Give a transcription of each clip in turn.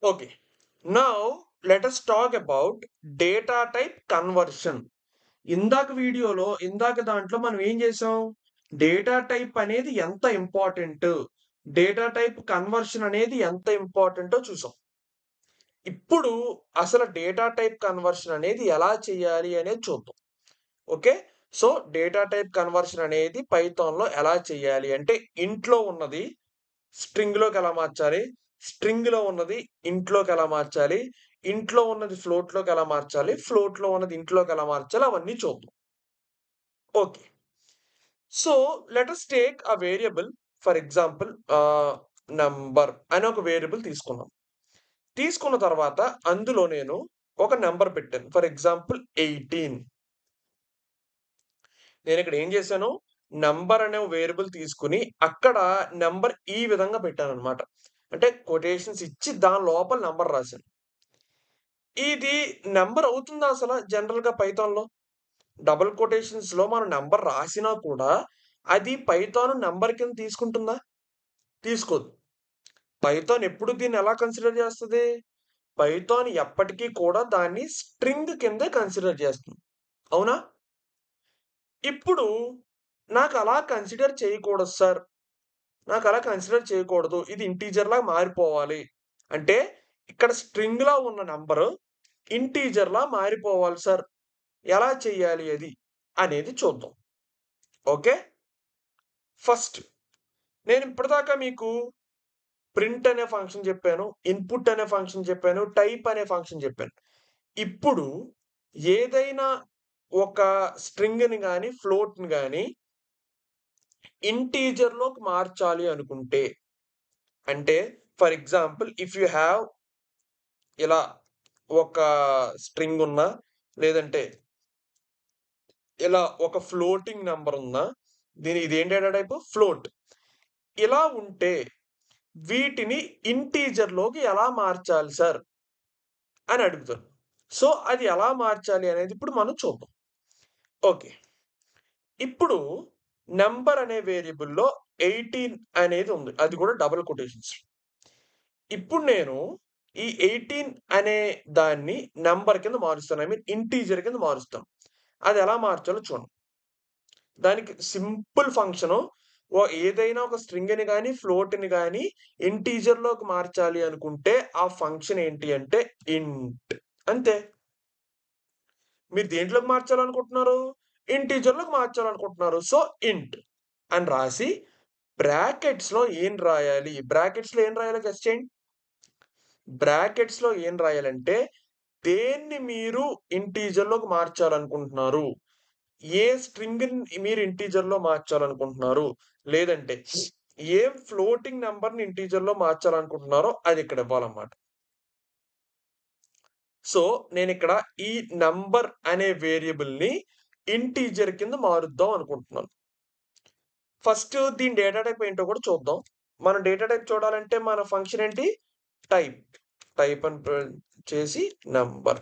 Okay. Now let us talk about data type conversion. ఇందాక దాంట్లో మనం ఏం చేసాం? డేటా టైప్ అనేది ఎంత ఇంపార్టెంట్, డేటా టైప్ కన్వర్షన్ అనేది ఎంత ఇంపార్టెంటో చూసాం. ఇప్పుడు అసలు డేటా టైప్ కన్వర్షన్ అనేది ఎలా చేయాలి అనేది చూద్దాం. Okay. So data type conversion అనేది పైథాన్‌లో ఎలా చేయాలి అంటే, ఇంట్‌లో ఉన్నది స్ట్రింగ్‌లోకి ఎలా మార్చాలి? స్ట్రింగ్‌లో ఉన్నది ఇంట్‌లోకి ఎలా మార్చాలి? ఇంట్లో ఉన్నది ఫ్లోట్‌లోకి ఎలా మార్చాలి? ఫ్లోట్‌లో ఉన్నది ఇంట్లోకి ఎలా మార్చాలి? అవన్నీ చూద్దాం. Okay. So let us take a variable for example number అని ఒక వేరియబుల్ తీసుకున్నాం. తీసుకున్న తర్వాత అందులో నేను ఒక నంబర్ పెట్టాను. For example 18. నేనిక్కడ ఏం చేశాను? నంబర్ అనే వేరియబుల్ తీసుకొని అక్కడ నంబర్ ఈ విధంగా పెట్టానన్నమాట. అంటే కొటేషన్స్ ఇచ్చి దాని లోపల నంబర్ రాశాను. ఇది నంబర్ అవుతుందా అసల జనరల్‌గా పైథాన్‌లో? డబుల్ కొటేషన్స్‌లో మనం నంబర్ రాసినా కూడా అది పైథాన్ నంబర్ కింద తీసుకుంటుందా? తీసుకోదు. పైథాన్ ఎప్పుడు దీన్ని ఎలా కన్సిడర్ చేస్తది? పైథాన్ ఎప్పటికీ కూడా దాన్ని స్ట్రింగ్ కిందే కన్సిడర్ చేస్తుంది. అవునా? ఇప్పుడు నాకలా కన్సిడర్ చేయకూడదు సార్. నాకలా కన్సిడర్ చేయకూడదు. ఇది ఇంటిజర్‌లా మారిపోవాలి. అంటే ఇక్కడ స్ట్రింగ్‌లా ఉన్న నంబరు ఇంటిజర్‌లా మారిపోవాలి సార్. ఎలా చేయాలి అది? అనేది చూద్దాం. ఓకే. ఫస్ట్ నేను ఇప్పటిదాకా మీకు ప్రింట్ అనే ఫంక్షన్ చెప్పాను. ఇన్‌పుట్ అనే ఫంక్షన్ చెప్పాను. టైప్ అనే ఫంక్షన్ చెప్పాను. ఇప్పుడు ఏదైనా ఒక స్ట్రింగ్‌ని గాని, ఫ్లోట్‌ని గాని ఇంటిజర్‌లోకి మార్చాలి అనుకుంటే, అంటే for example if you have ఇలా ఒక స్ట్రింగ్ ఉన్నా, లేదంటే ఇలా ఒక ఫ్లోటింగ్ నంబర్ ఉందా, ఇదేం డేటా టైపు? ఫ్లోట్. ఇలా ఉంటే వీటిని ఇంటిజర్‌లోకి ఎలా మార్చాలి సార్? అని అడుగుతాను. సో, అది ఎలా మార్చాలి అనేది ఇప్పుడు మనం చూద్దాం. ఓకే. ఇప్పుడు నంబర్ అనే వేరియబుల్‌లో 18 అనేది ఉంది. అది కూడా డబుల్ కొటేషన్స్. ఇప్పుడు నేను ఈ 18 అనే దాన్ని నంబర్ కింద మారుస్తాను. ఐ మీన్ ఇంటిజర్ కింద మారుస్తాను. అది ఎలా మార్చాలో చూడండి. దానికి సింపుల్ ఫంక్షను. ఏదైనా ఒక స్ట్రింగ్‌ని గాని, ఫ్లోట్‌ని గాని ఇంటిజర్‌లోకి మార్చాలి అనుకుంటే ఆ ఫంక్షన్ ఏంటి అంటే ఇంట్. అంతే. మీరు దేంట్లోకి మార్చాలనుకుంటున్నారు? ఇంటిజర్‌లోకి మార్చాలనుకుంటున్నారు. సో, ఇంట్ అని రాసి బ్రాకెట్స్‌లో ఏం రాయాలి? బ్రాకెట్స్‌లో ఏం రాయాలో గెస్ చేయండి. బ్రాకెట్స్‌లో ఏం రాయాలంటే, దేన్ని మీరు ఇంటిజర్‌లోకి మార్చాలనుకుంటున్నారు? ఏ స్ట్రింగ్‌ని మీరు ఇంటిజర్‌లో మార్చాలనుకుంటున్నారు? లేదంటే ఏ ఫ్లోటింగ్ నంబర్‌ని ఇంటిజర్‌లో మార్చాలనుకుంటున్నారో అది ఇక్కడ ఇవ్వాలన్నమాట. సో, నేనిక్కడ ఈ నంబర్ అనే వేరియబుల్‌ని ఇంటిజర్ కింద మారుద్దాం అనుకుంటున్నాను. ఫస్ట్ దీని డేటా టైప్ ఏంటో కూడా చూద్దాం. మనం డేటా టైప్ చూడాలంటే మన ఫంక్షన్ ఏంటి? టైప్. టైప్ అని చేసి నంబర్.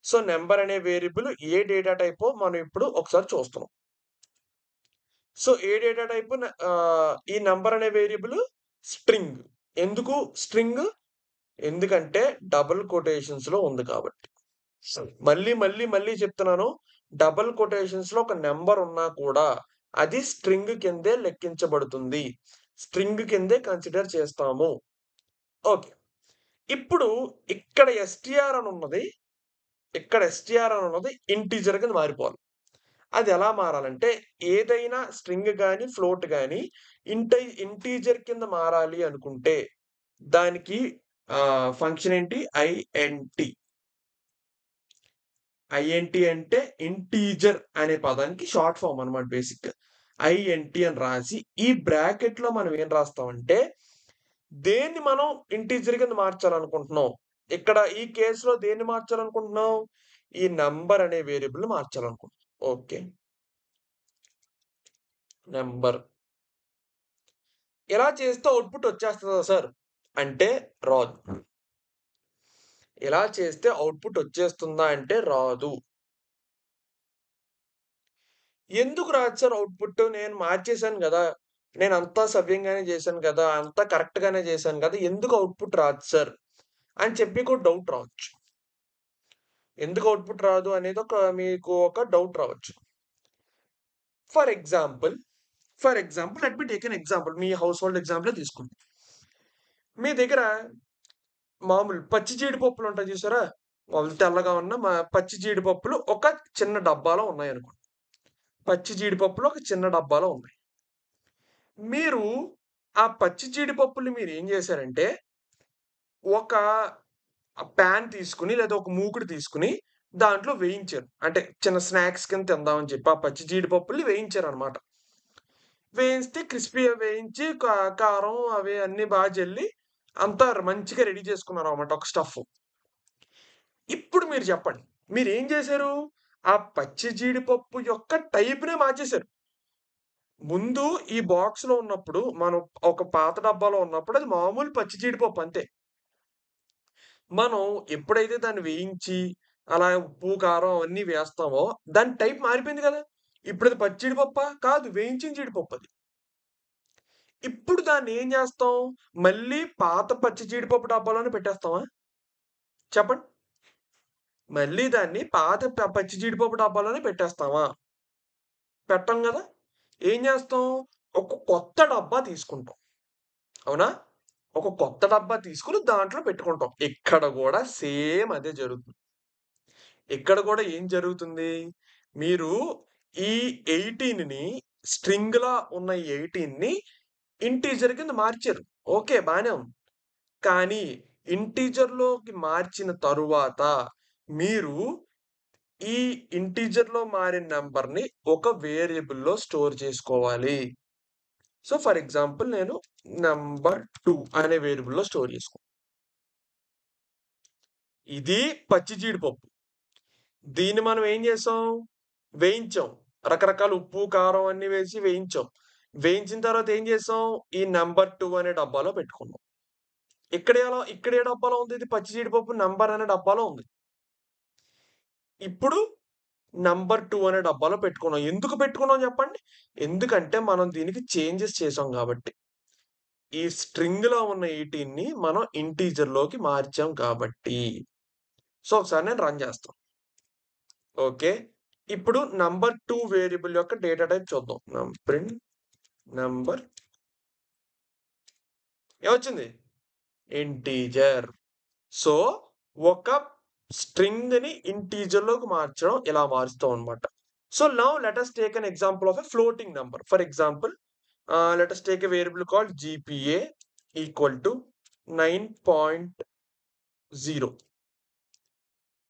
సో, నంబర్ అనే వేరియబుల్ ఏ డేటా టైపో మనం ఇప్పుడు ఒకసారి చూస్తున్నాం. సో, ఏ డేటా టైప్ ఈ నంబర్ అనే వేరియబుల్ స్ట్రింగ్. ఎందుకు స్ట్రింగ్? ఎందుకంటే డబుల్ కొటేషన్స్‌లో ఉంది కాబట్టి. మళ్ళీ చెప్తున్నాను. డబుల్ కొటేషన్స్‌లో ఒక నంబర్ ఉన్నా కూడా అది స్ట్రింగ్ కిందే లెక్కించబడుతుంది. స్ట్రింగ్ కిందే కన్సిడర్ చేస్తాము. ఓకే. ఇప్పుడు ఇక్కడ ఎస్‌టిఆర్ అని ఉన్నది. ఇక్కడ ఎస్‌టిఆర్ అని ఉన్నది ఇంటిజర్ కింద మారిపోవాలి. అది ఎలా మారాలంటే ఏదైనా స్ట్రింగ్ గాని, ఫ్లోట్ గాని ఇంటిజర్ కింద మారాలి అనుకుంటే దానికి ఫంక్షన్ ఏంటి? ఐఎన్‌టి. ఐఎన్‌టి అంటే ఇంటిజర్ అనే పదానికి షార్ట్ ఫార్మ్ అన్నమాట బేసిక్‌గా. ఐఎన్‌టి అని రాసి ఈ బ్రాకెట్‌లో మనం ఏం రాస్తామంటే దేన్ని మనం ఇంటిజర్ కింద మార్చాలనుకుంటున్నాం. ఇక్కడ ఈ కేస్‌లో దేన్ని మార్చాలనుకుంటున్నాం? ఈ నంబర్ అనే వేరియబుల్‌ని మార్చాలనుకుంటున్నాం. ఓకే. నంబర్. ఇలా చేస్తే ఔట్‌పుట్ వచ్చేస్తదా సార్? అంటే రాదు. ఇలా చేస్తే ఔట్‌పుట్ వచ్చేస్తుందా అంటే రాదు. ఎందుకు రాదు సార్ ఔట్‌పుట్? నేను మార్చేసాను గదా! నేనంతా సవ్యంగానే చేశాను గదా! అంతా కరెక్ట్‌గానే చేశాను గదా! ఎందుకు ఔట్‌పుట్ రాదు సార్? అని చెప్పి మీకు డౌట్ రావచ్చు. ఎందుకు అవుట్‌పుట్ రాదు అనేది మీకు ఒక డౌట్ రావచ్చు. For example let me take an example. మీ హౌస్ హోల్డ్ ఎగ్జాంపులే తీసుకుందాం. మీ దగ్గర మామూలు పచ్చి జీడిపప్పులు ఉంటాయి చూసారా? అవి తెల్లగా ఉన్న పచ్చి జీడిపప్పులు ఒక చిన్న డబ్బాలో ఉన్నాయనుకోండి. పచ్చి జీడిపప్పులు ఒక చిన్న డబ్బాలో ఉన్నాయి. మీరు ఆ పచ్చి జీడిపప్పుల్ని మీరేం చేశారంటే, ఒక పాన్ తీసుకొని లేదా ఒక మూకుడు తీసుకొని దాంట్లో వేయించారు. అంటే చిన్న స్నాక్స్ కింద తిందామని చెప్పి ఆ పచ్చి జీడిపప్పుల్ని వేయించారనమాట. వేయిస్తే క్రిస్పీగా వేయించి కారం అవి అన్నీ బాగా జల్లి అంతా మంచిగా రెడీ చేసుకున్నారనమాట ఒక స్టఫ్. ఇప్పుడు మీరు చెప్పండి. మీరేం చేశారు? ఆ పచ్చి జీడిపప్పు యొక్క టైప్‌నే మార్చేశారు. ముందు ఈ బాక్స్‌లో ఉన్నప్పుడు మనం ఒక పాత డబ్బాలో ఉన్నప్పుడు అది మామూలు పచ్చి జీడిపప్పు అంతే. మనం ఎప్పుడైతే దాన్ని వేయించి అలా ఉప్పు, కారం అవన్నీ వేస్తామో దాని టైప్ మారిపోయింది కదా! ఇప్పుడది పచ్చి జీడిపప్పా? కాదు, వేయించిన జీడిపప్పది. ఇప్పుడు దాన్ని ఏం చేస్తాం? మళ్ళీ పాత పచ్చి జీడిపప్పు డబ్బాలోనే పెట్టేస్తామా? చెప్పండి. మళ్ళీ దాన్ని పాత పచ్చి జీడిపప్పు డబ్బాలోనే పెట్టేస్తామా? పెట్టం గదా! ఏం చేస్తాం? ఒక కొత్త డబ్బా తీసుకుంటాం. అవునా? ఒక కొత్త డబ్బా తీసుకొని దాంట్లో పెట్టుకుంటాం. ఇక్కడ గూడా సేమ్ అదే జరుగుతుంది. ఇక్కడ గూడా ఏం జరుగుతుంది? మీరు ఈ 18ని స్ట్రింగ్‌లా ఉన్న ఈ 18ని ఇంటీజర్ కింద మార్చారు. ఓకే. బానే ఉంది. కానీ ఇంటీజర్‌లోకి మార్చిన తరువాత మీరు ఈ ఇంటీజర్‌లో మారిన నంబర్‌ని ఒక వేరియబుల్‌లో స్టోర్ చేసుకోవాలి. సో, ఫర్ ఎగ్జాంపుల్ నేను నంబర్ 2 అనే వేరియబుల్‌లో స్టోర్ చేసుకున్నా. ఇది పచ్చి జీడిపప్పు. దీన్ని మనం ఏం చేసాం? వేయించాం. రకరకాల ఉప్పు, కారం అన్నీ వేసి వేయించాం. వేయించిన తర్వాత ఏం చేసాం? ఈ నంబర్ 2 అనే డబ్బాలో పెట్టుకున్నాం. ఇక్కడ ఏ డబ్బాలో ఉంది? ఇది పచ్చి జీడిపప్పు నంబర్ అనే డబ్బాలో ఉంది. ఇప్పుడు నంబర్ 2 అనే డబ్బాలో పెట్టుకున్నాం. ఎందుకు పెట్టుకున్నాం చెప్పండి? ఎందుకంటే మనం దీనికి చేంజెస్ చేసాం కాబట్టి. ఈ స్ట్రింగ్‌లో ఉన్న 18ని మనం ఇంటీజర్‌లోకి మార్చాం కాబట్టి. సో, ఒకసారి నేను రన్ చేస్తాను. ఓకే. ఇప్పుడు నంబర్ 2 వేరియబుల్ యొక్క డేటా టైప్ చూద్దాం. ప్రింట్ నంబర్ ఏమొచ్చింది? ఇంటీజర్. సో, ఒక స్ట్రింగ్‌ని ఇంటీజర్‌లోకి మార్చడం ఇలా మారుస్తాం అన్నమాట. So, now let us take an example of a floating number. For example, let us take a variable called GPA equal to 9.0.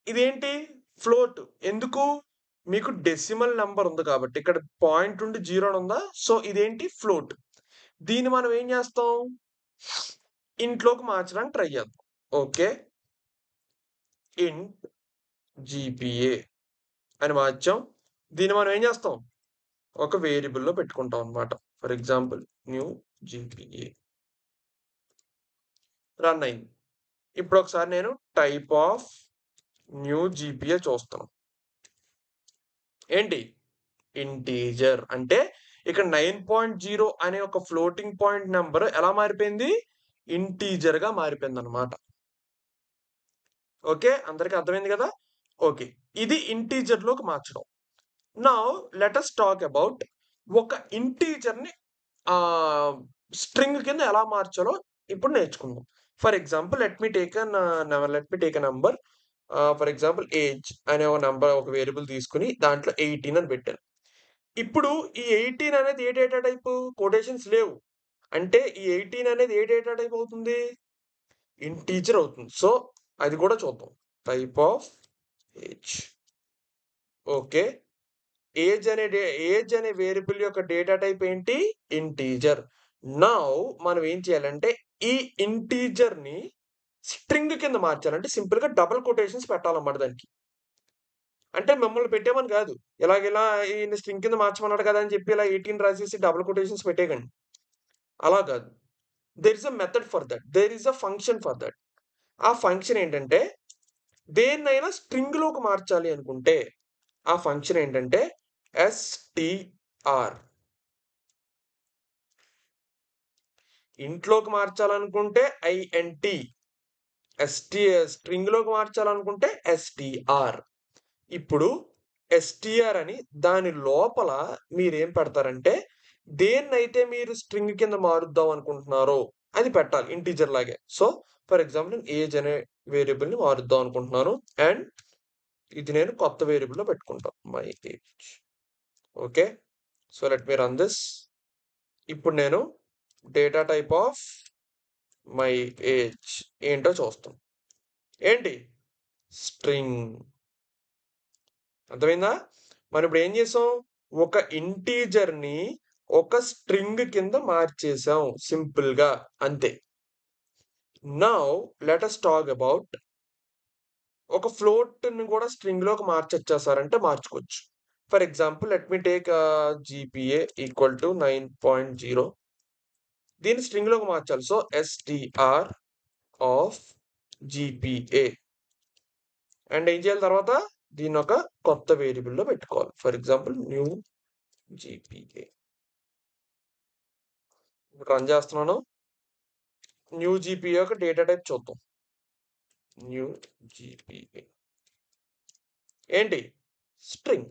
ఇదేంటి? Float. ఎందుకు? మీకు డెసిమల్ నంబర్ ఉంది కాబట్టి. ఇక్కడ పాయింట్ ఉండి 0 అని ఉందా? సో, ఇదేంటి? ఫ్లోట్. దీన్ని మనం ఏం చేస్తాం? ఇంట్లోకి మార్చడానికి ట్రై చేద్దాం. ఓకే. ఇంట్ జీపీఏ అని మార్చాం. దీన్ని మనం ఏం చేస్తాం? ఒక వేరియబుల్‌లో పెట్టుకుంటాం అన్నమాట. For example new GPA. Run అయింది. ఇప్పుడు ఒకసారి నేను టైప్ ఆఫ్ న్యూ జీపీఏ చూస్తాను. ఏంటి? ఇంటీజర్. అంటే ఇక్కడ 9.0 అనే ఒక ఫ్లోటింగ్ పాయింట్ నంబర్ ఎలా మారిపోయింది? ఇంటీజర్‌గా మారిపోయిందన్నమాట. ఓకే. అందరికి అర్థమైంది కదా! ఓకే. ఇది ఇంటీజర్‌లోకి మార్చడం. Now let us talk about ఒక ఇంటీజర్‌ని స్ట్రింగ్ కింద ఎలా మార్చాలో ఇప్పుడు నేర్చుకుందాం. For example let me take a number. For example age అనే ఒక నంబర్ ఒక వేరియబుల్ తీసుకొని దాంట్లో 18 అని పెట్టాను. ఇప్పుడు ఈ 18 అనేది ఏ డేటా టైపు? కొటేషన్స్ లేవు. అంటే ఈ 18 అనేది ఏ డేటా టైప్ అవుతుంది? ఇంటీజర్ అవుతుంది. సో, అది కూడా చూద్దాం. Type of age. Okay. Age అనే వేరియబుల్ యొక్క డేటా టైప్ ఏంటి? ఇంటీజర్. నౌ మనం ఏం చేయాలంటే ఈ ఇంటీజర్‌ని స్ట్రింగ్ కింద మార్చాలి. అంటే సింపుల్‌గా డబుల్ కొటేషన్స్ పెట్టాలన్నమాట దానికి. అంటే మిమ్మల్ని పెట్టేమని కాదు. ఇలా ఈయన్ని స్ట్రింగ్ కింద మార్చమన్నాడు కదా! అని చెప్పి ఇలా 18 రాసేసి డబుల్ కొటేషన్స్ పెట్టేయకండి. అలా కాదు. There is a method for that. There is a function for that. ఆ ఫంక్షన్ ఏంటంటే దేన్నైనా స్ట్రింగ్‌లోకి మార్చాలి అనుకుంటే ఆ ఫంక్షన్ ఏంటంటే str. ఇంట్లోకి మార్చాలనుకుంటే INT. స్ట్రింగ్లోకి మార్చాలనుకుంటే str. ఇప్పుడు str అని దాని లోపల మీరేం పెడతారంటే దేన్నైతే మీరు స్ట్రింగ్ కింద మారుద్దాం అనుకుంటున్నారో అది పెట్టాలి ఇంటీజర్ లాగే. సో ఫర్ ఎగ్జాంపుల్ నేను ఏజ్ అనే వేరియబుల్ ని మారుద్దాం అనుకుంటున్నాను అండ్ ఇది నేను కొత్త వేరియబుల్ లో పెట్టుకుంటాను my age. Okay, so let me run this. ఇప్పుడు నేను data type of my age ఏంటో చూస్తాం. ఏంటి? స్ట్రింగ్. అర్థమైందా? మనం ఇప్పుడు ఏం చేసాం? ఒక ఇంటీజర్ ని ఒక స్ట్రింగ్ కింద మార్చేసాం సింపుల్ గా, అంతే. Now let us talk about ఒక ఫ్లోట్ ని కూడా స్ట్రింగ్ లోకి మార్చొచ్చేసారంటే మార్చుకోవచ్చు. For example let me take GPA equal to 9.0. దీన్ని స్ట్రింగ్ లోకి మార్చాలి. So str of GPA and ఏం చేయాలి తర్వాత? దీన్ని ఒక కొత్త వేరియబుల్ లో పెట్టుకోవాలి. For example new GPA. Run చేస్తున్నాను. న్యూ GPA యొక్క డేటా టైప్ చూద్దాం. న్యూ GPA ఏంటి? స్ట్రింగ్.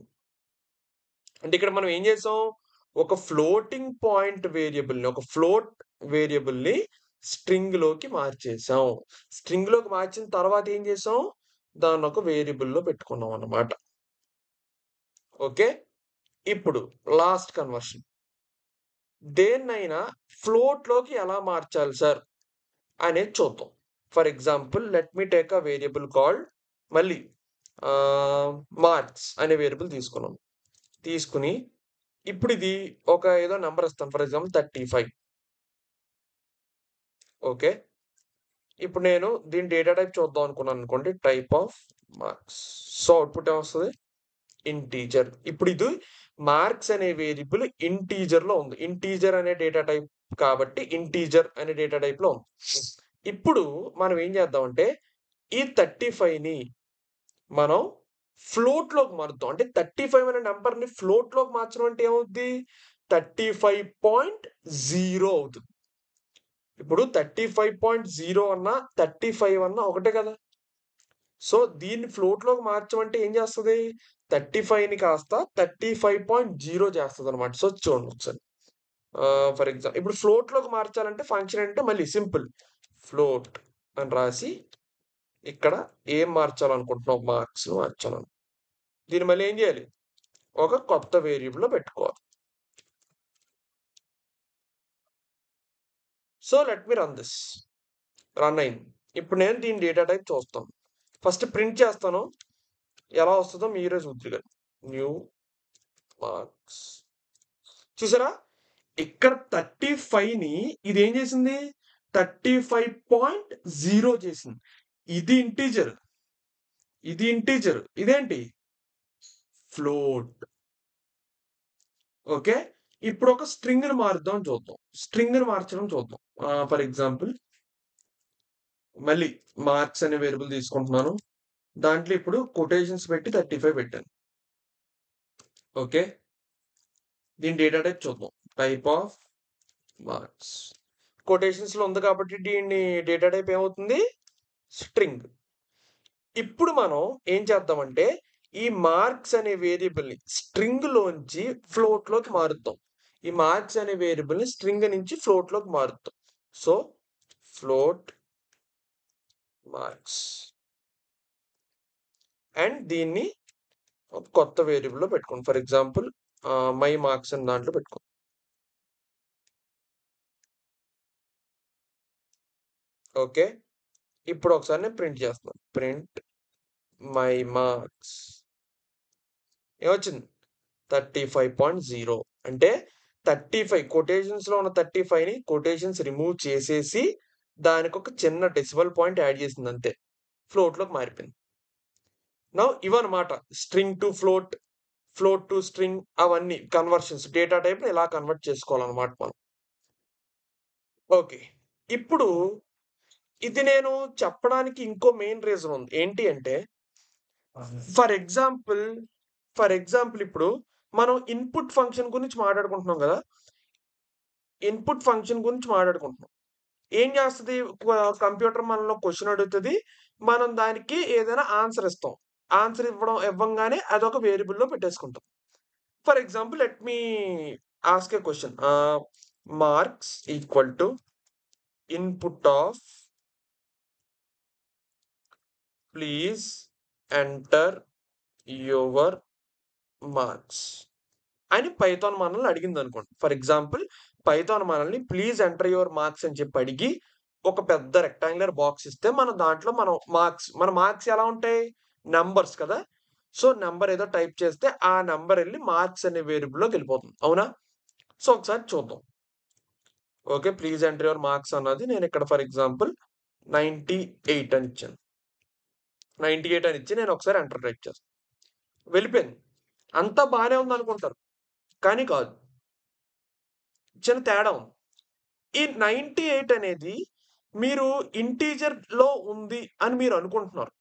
అంటే ఇక్కడ మనం ఏం చేసాం? ఒక ఫ్లోటింగ్ పాయింట్ వేరియబుల్ ని, ఒక ఫ్లోట్ వేరియబుల్ ని స్ట్రింగ్ లోకి మార్చేసాం. స్ట్రింగ్ లోకి మార్చిన తర్వాత ఏం చేసాం? దాన్ని ఒక వేరియబుల్ లో పెట్టుకున్నాం అన్నమాట. ఓకే, ఇప్పుడు లాస్ట్ కన్వర్షన్. దేన్నైనా ఫ్లోట్ లోకి ఎలా మార్చాలి సార్ అనేది చూద్దాం. For example let me take a variable called, మళ్ళీ మార్క్స్ అనే వేరియబుల్ తీసుకున్నాం. తీసుకుని ఇప్పుడు ఇది ఒక ఏదో నెంబర్ ఇస్తాను. For example 35. ఓకే, ఇప్పుడు నేను దీని డేటా టైప్ చూద్దాం అనుకున్నాను అనుకోండి, type of marks. So output ఏమొస్తుంది? ఇంటీజర్. ఇప్పుడు ఇది మార్క్స్ అనే వేరియబుల్ ఇంటీజర్ లో ఉంది. ఇంటీజర్ అనే డేటా టైప్ కాబట్టి ఇంటీజర్ అనే డేటా టైప్ లో ఉంది. ఇప్పుడు మనం ఏం చేద్దామంటే ఈ 35 ని మనం ఫ్లోట్ లోకి మారుద్దాం. అంటే 35 అనే నెంబర్ ని ఫ్లోట్ లోకి మార్చడం అంటే ఏమవుద్ది? 35.0 అవుతుంది. ఇప్పుడు 35.0 అన్నా 35 అన్నా ఒకటే కదా. సో దీన్ని ఫ్లోట్ లోకి మార్చమంటే ఏం చేస్తుంది? 35 ని కాస్త 35.0 చేస్తుంది అనమాట. సో చూడండి ఒకసారి. ఫర్ ఎగ్జాంపుల్ ఇప్పుడు ఫ్లోట్ లోకి మార్చాలంటే ఫంక్షన్ అంటే మళ్ళీ సింపుల్ ఫ్లోట్ అని రాసి ఇక్కడ ఏం మార్చాలనుకుంటున్నాం? మార్క్స్ మార్చాలను. దీన్ని మళ్ళీ ఏం చేయాలి? ఒక కొత్త వేరియబుల్ లో పెట్టుకోవాలి. So let me run this. Run అయింది. ఇప్పుడు నేను దీని డేటా టైప్ చూస్తాను. ఫస్ట్ ప్రింట్ చేస్తాను. ఎలా వస్తుందో మీరే చూద్దరు. New marks. చూసారా? ఇక్కడ 35 ని ఇది ఏం చేసింది? 35.0 చేసింది. ఇది ఇంటీజర్, ఇది ఇంటీజర్, ఇదేంటి? ఫ్లోట్. ఓకే, ఇప్పుడు ఒక స్ట్రింగ్ ని మారుద్దాం చూద్దాం. స్ట్రింగ్ ని మార్చడం చూద్దాం. ఫర్ ఎగ్జాంపుల్ మళ్ళీ మార్క్స్ అనే వేరియబుల్ తీసుకుంటున్నాను. దాంట్లో ఇప్పుడు కొటేషన్స్ పెట్టి 35 పెట్టాను. ఓకే, దీని డేటా టైప్ చూద్దాం. Type of marks. కొటేషన్స్ లో ఉంది కాబట్టి దీని డేటా టైప్ ఏమవుతుంది? స్ట్రింగ్. ఇప్పుడు మనం ఏం చేద్దామంటే ఈ మార్క్స్ అనే వేరియబుల్ ని స్ట్రింగ్ లోంచి ఫ్లోట్ లోకి మారుద్దాం. ఈ మార్క్స్ అనే వేరియబుల్ ని స్ట్రింగ్ నుంచి ఫ్లోట్ లోకి మారుద్దాం. సో ఫ్లోట్ మార్క్స్ అండ్ దీన్ని కొత్త వేరియబుల్ లో పెట్టుకోండి. ఫర్ ఎగ్జాంపుల్ మై మార్క్స్ అని దాంట్లో పెట్టుకోండి. ఓకే, ఇప్పుడు ఒకసారి నేను ప్రింట్ చేస్తున్నాను. Print my marks. ఏమొచ్చింది? 35.0. అంటే 35 కొటేషన్స్ లో ఉన్న 35 ని కొటేషన్స్ రిమూవ్ చేసేసి దానికి ఒక చిన్న డెసిమల్ పాయింట్ యాడ్ చేసింది అంతే. ఫ్లోట్ లోకి మారిపోయింది. నౌ ఇవన్నమాట string to float, float to string, అవన్నీ కన్వర్షన్స్. డేటా టైప్ ని ఇలా కన్వర్ట్ చేసుకోవాలన్నమాట మనం. ఓకే, ఇప్పుడు ఇది నేను చెప్పడానికి ఇంకో మెయిన్ రీజన్ ఉంది. ఏంటి అంటే ఫర్ ఎగ్జాంపుల్ ఇప్పుడు మనం ఇన్పుట్ ఫంక్షన్ గురించి మాట్లాడుకుంటున్నాం కదా. ఇన్పుట్ ఫంక్షన్ గురించి మాట్లాడుకుంటున్నాం. ఏం చేస్తది? కంప్యూటర్ మనలో క్వెషన్ అడుగుతది. మనం దానికి ఏదైనా ఆన్సర్ ఇస్తాం. ఆన్సర్ ఇవ్వంగానే అదొక వేరియబుల్‌లో పెట్టేసుకుంటాం. For example let me ask a question. Marks equal to input of please enter your marks అని పైథాన్ మనల్ని అడిగిందనుకోండి. ఫర్ ఎగ్జాంపుల్ పైథాన్ మనల్ని ప్లీజ్ ఎంటర్ యువర్ మార్క్స్ అని చెప్పి అడిగి, ఒక పెద్ద రెక్టాంగులర్ బాక్స్ ఇస్తే మనం దాంట్లో మన మార్క్స్ ఎలా ఉంటాయి? నంబర్స్ కదా! సో, నంబర్ ఏదో టైప్ చేస్తే ఆ నంబర్ ఎళ్లి మార్క్స్ అనే వేరియబుల్‌లోకి వెళ్ళిపోతుంది. అవునా? సో, ఒకసారి చూద్దాం. Okay. Please enter your marks అన్నది నేను ఇక్కడ ఫర్ ఎగ్జాంపుల్ 98 అని ఇచ్చాను. 98 అని ఇచ్చి నేను ఒకసారి ఎంటర్ టైప్ చేస్తాను. వెళ్ళిపోయింది. అంతా బానే ఉందనుకుంటారు. కానీ కాదు. చిన్న తేడా ఉంది. ఈ 98 అనేది మీరు ఇంటీజర్‌లో ఉంది అని మీరు అనుకుంటున్నారు.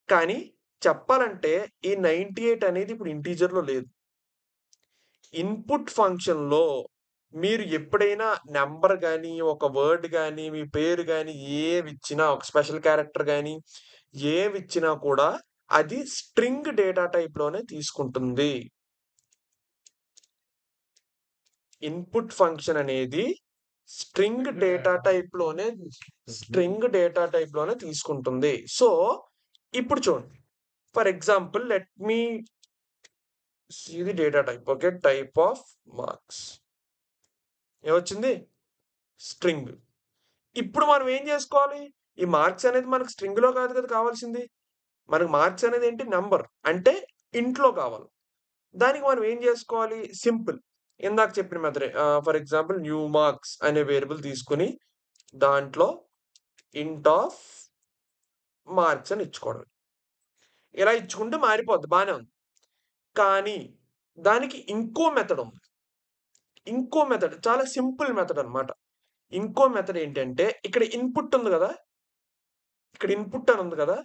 కానీ చెప్పాలంటే ఈ 98 అనేది ఇప్పుడు ఇంటీజర్‌లో లేదు. ఇన్‌పుట్ ఫంక్షన్‌లో మీరు ఎప్పుడైనా నంబర్ గాని, ఒక వర్డ్ గాని, మీ పేరు గాని ఏవిచ్చినా, ఒక స్పెషల్ క్యారెక్టర్ గాని ఏవిచ్చినా కూడా అది స్ట్రింగ్ డేటా టైప్‌లోనే తీసుకుంటుంది. ఇన్‌పుట్ ఫంక్షన్ అనేది స్ట్రింగ్ డేటా టైప్‌లోనే తీసుకుంటుంది. సో, ఇప్పుడు చూడండి. For example let me see the data type. Okay. Type of marks. ఏమొచ్చింది? స్ట్రింగ్. ఇప్పుడు మనం ఏం చేసుకోవాలి? ఈ మార్క్స్ అనేది మనకు స్ట్రింగ్‌లో కాదు కదా కావాల్సింది. మనకు మార్క్స్ అనేది ఏంటి? నంబర్. అంటే ఇంట్‌లో కావాలి. దానికి మనం ఏం చేసుకోవాలి? సింపుల్. ఇందాక చెప్పిన మెథడే. ఫర్ ఎగ్జాంపుల్ న్యూ మార్క్స్ అనే వేరియబుల్ తీసుకొని దాంట్లో ఇంట్ ఆఫ్ మార్క్స్ అని ఇచ్చుకోవడమే. ఇలా ఇచ్చుకుంటే మారిపోద్ది. బానే ఉంది. కానీ దానికి ఇంకో మెథడ్ ఉంది. ఇంకో మెథడ్ చాలా సింపుల్ మెథడ్ అన్నమాట. ఇంకో మెథడ్ ఏంటంటే ఇక్కడ ఇన్‌పుట్ ఉంది గదా! ఇక్కడ ఇన్‌పుట్ అని ఉంది గదా!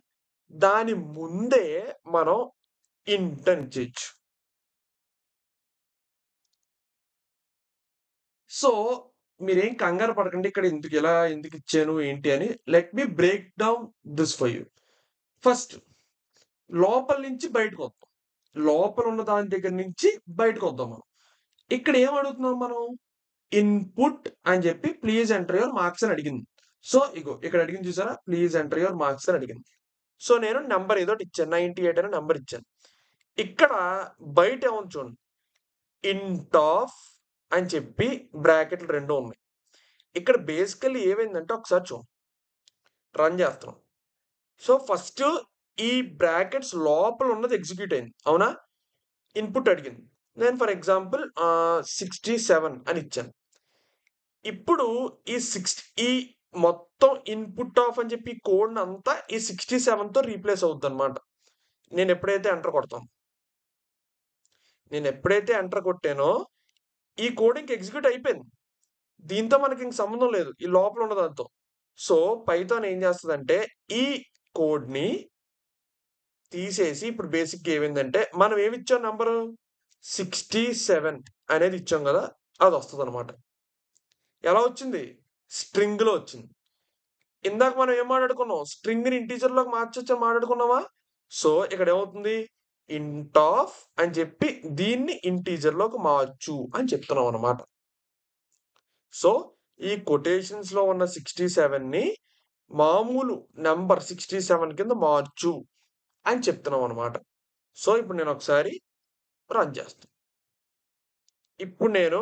దాని ముందే మనం ఇంట్ అని ఇచ్చేయొచ్చు. సో, మీరేం కంగారు పడకండి. ఇక్కడ ఎందుకు ఇచ్చాను ఏంటి అని. Let me break down this for you. First లోపల నుంచి బయటకొద్దాం. లోపల ఉన్న దాని దగ్గర నుంచి బయటకొద్దాం మనం. ఇక్కడ ఏం అడుగుతున్నాం మనం? ఇన్‌పుట్ అని చెప్పి ప్లీజ్ ఎంటర్ యువర్ మార్క్స్ అని అడిగింది. సో, ఇగో ఇక్కడ అడిగింది చూసారా? ప్లీజ్ ఎంటర్ యువర్ మార్క్స్ అని అడిగింది. సో, నేను నంబర్ ఏదోటి ఇచ్చాను. 98 అనే నంబర్ ఇచ్చాను. ఇక్కడ బయట ఏముంది చూడండి. ఇంట్ ఆఫ్ అని చెప్పి బ్రాకెట్లు 2 ఉన్నాయి. ఇక్కడ బేసికల్లీ ఏమైందంటే ఒకసారి చూడండి. రన్ చేస్తున్నాం. సో, ఫస్ట్ ఈ బ్రాకెట్స్ లోపల ఉన్నది ఎగ్జిక్యూట్ అయింది. అవునా? ఇన్‌పుట్ అడిగింది. నేను ఫర్ ఎగ్జాంపుల్ 67 అని ఇచ్చాను. ఇప్పుడు ఈ మొత్తం ఇన్‌పుట్ ఆఫ్ అని చెప్పి కోడ్‌నంతా ఈ 67తో రీప్లేస్ అవుద్దన్నమాట. నేనెప్పుడైతే ఎంటర్ కొడతానో. నేనెప్పుడైతే ఎంటర్ కొట్టానో ఈ కోడ్ ఇంక ఎగ్జిక్యూట్ అయిపోయింది. దీంతో మనకింక సంబంధం లేదు. ఈ లోపల ఉన్న దాంతో. సో, పైథాన్ ఏం చేస్తదంటే ఈ కోడ్‌ని తీసేసి ఇప్పుడు బేసిక్‌గా ఏమైందంటే మనం ఏమిచ్చాం నంబరు? 67 అనేది ఇచ్చాం గదా! అదొస్తదన్నమాట. ఎలా వచ్చింది? స్ట్రింగ్‌లో వచ్చింది. ఇందాక మనం ఏం మాట్లాడుకున్నాం? స్ట్రింగ్‌ని ఇంటిజర్‌లోకి మార్చొచ్చని మాట్లాడుకున్నామా? సో, ఇక్కడేమవుతుంది? ఇంట్ ఆఫ్ అని చెప్పి దీన్ని ఇంటిజర్‌లోకి మార్చు అని చెప్తున్నామన్నమాట. సో, ఈ కొటేషన్స్‌లో ఉన్న 67ని మామూలు నంబర్ 67 కింద మార్చు అని చెప్తున్నామన్నమాట. సో, ఇప్పుడు నేనొకసారి రన్ చేస్తా. ఇప్పుడు నేను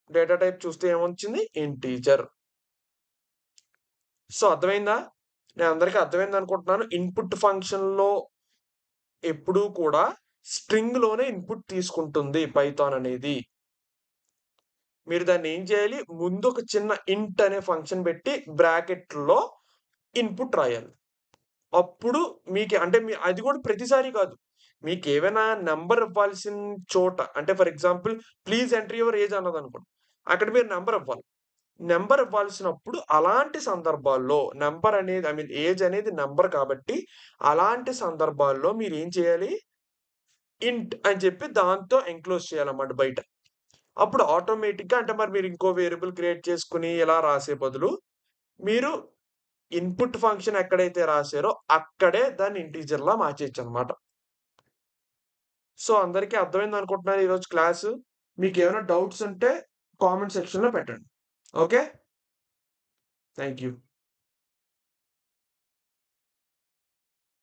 డేటా టైప్ చూస్తే ఏమొచ్చింది? ఇంటిజర్. సో, అర్థమైందా? అందరికి అర్థమైందనుకుంటున్నాను. ఇన్‌పుట్ ఫంక్షన్‌లో ఎప్పుడూ కూడా స్ట్రింగ్‌లోనే ఇన్‌పుట్ తీసుకుంటుంది పైథాన్ అనేది. మీరు దాన్ని ఏం చేయాలి? ముందు ఒక చిన్న ఇంట్ అనే ఫంక్షన్ పెట్టి బ్రాకెట్‌లో ఇన్‌పుట్ రాయాలి. అప్పుడు అంటే అది కూడా ప్రతిసారి కాదు. మీకేవైనా నంబర్ ఇవ్వాల్సిన చోట అంటే for example please enter your age అన్నదనుకోండి. అక్కడ మీరు నంబర్ ఇవ్వాలి. నంబర్ ఇవ్వాల్సినప్పుడు అలాంటి సందర్భాల్లో నంబర్ అనేది ఏజ్ అనేది నంబర్ కాబట్టి అలాంటి సందర్భాల్లో మీరేం చేయాలి? ఇంట్ అని చెప్పి దాంతో ఎంక్లోజ్ చేయాలన్నమాట బయట. అప్పుడు ఆటోమేటిక్‌గా అంటే మరి మీరు ఇంకో వేరియబుల్ క్రియేట్ చేసుకొని ఇలా రాసే బదులు, మీరు ఇన్‌పుట్ ఫంక్షన్ ఎక్కడైతే రాసారో అక్కడే దాన్ని ఇంటిజర్‌లా మార్చేయొచ్చనమాట. సో, అందరికీ అర్థమైందనుకుంటున్నాను ఈరోజు క్లాసు. మీకేమైనా డౌట్స్ ఉంటే కామెంట్ సెక్షన్‌లో పెట్టండి. ఓకే. Thank you.